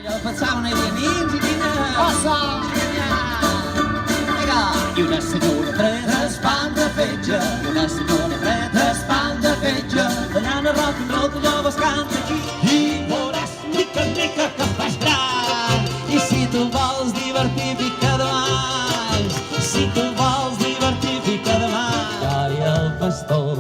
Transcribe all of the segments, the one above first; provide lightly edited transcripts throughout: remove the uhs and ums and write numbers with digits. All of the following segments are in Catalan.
Jo pensava una idea nins i quina... Passa! Vinga! I una senyora preta espanta fetge, i una senyora preta espanta fetge, ballant a rock and roll que joves canta aquí. I veuràs mica en mica que et fas gran. I si tu vols divertir, fica de mans. Si tu vols divertir, fica de mans. Jo i el pastor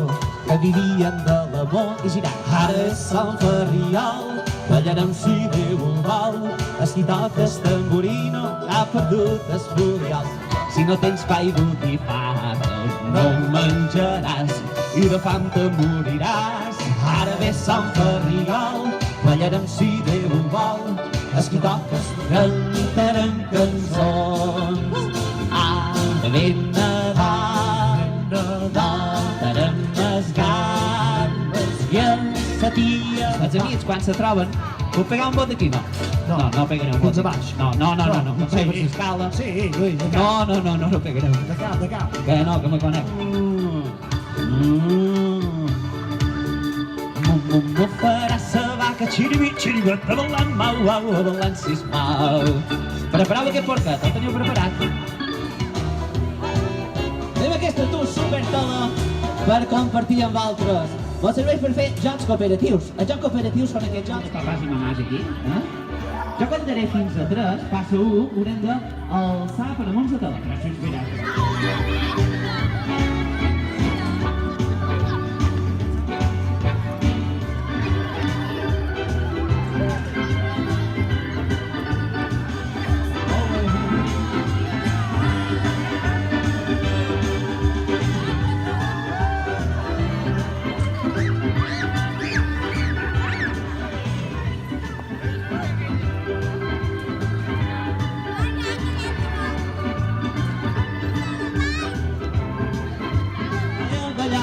que vivien de l'amor i girar. Ara és Sant Ferriol, ballarem si Déu ho vol. Es qui toca el tamborino ha perdut el furiol. Si no tens pa i botifarres no ho menjaràs i de fam te moriràs. Ara ve Sant Ferriol, ballarem si Déu ho vol. Es qui toca cantarem cançons. Ara ve Nadal, cantarem les gambes i la tia. Els amics, quan se troben, puc pegar un bot d'aquí, no? No pegaré un bot. Fins a baix. No sé per l'escala. Sí, Lluís, de cap. No pegaré. De cap. Que no, que me conec. M'ho farà sa vaca, xiribi, xiribat, avalant, mau, avalant, sisplau. Prepareu aquest porquet, el teniu preparat? Tenim aquesta tu supertela per compartir amb altres. Mos serveix per fer jocs cooperatius. Els jocs cooperatius són aquests jocs... Papàs i mamàs aquí. Jo comptaré fins a 3, passa 1, haurem d'alçar per amunt la tela. Gràcies, mira.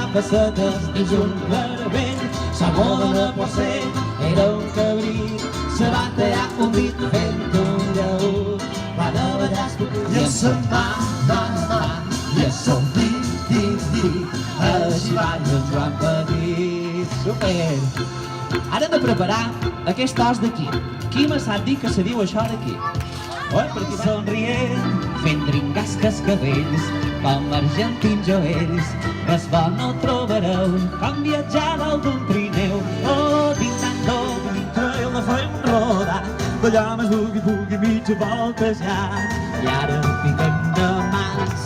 Passetes dins un garavell, s'amolen a Porcell, era un cabrit, se va tallar un dit fent un llaüt, va de ballar i se'n va, i se'n dit, així balla el Joan Petit. Super! Ara hem de preparar aquest os d'aquí. Qui me sap dir que se diu això d'aquí? Oi, per aquí somrient, fent dringar cascavells, com argentins jovells, res bo no trobareu, com viatjar dalt d'un trineu. Oh, dintando, dintre la fem rodar, ballar més bugui, mitja voltejar, i ara fiquem de mans.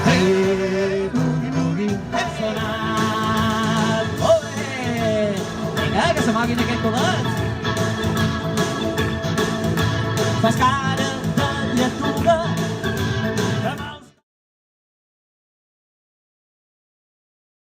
Hey, bugui, hem sonat, molt bé! Vinga, que se moguin aquests bolets! Pescar!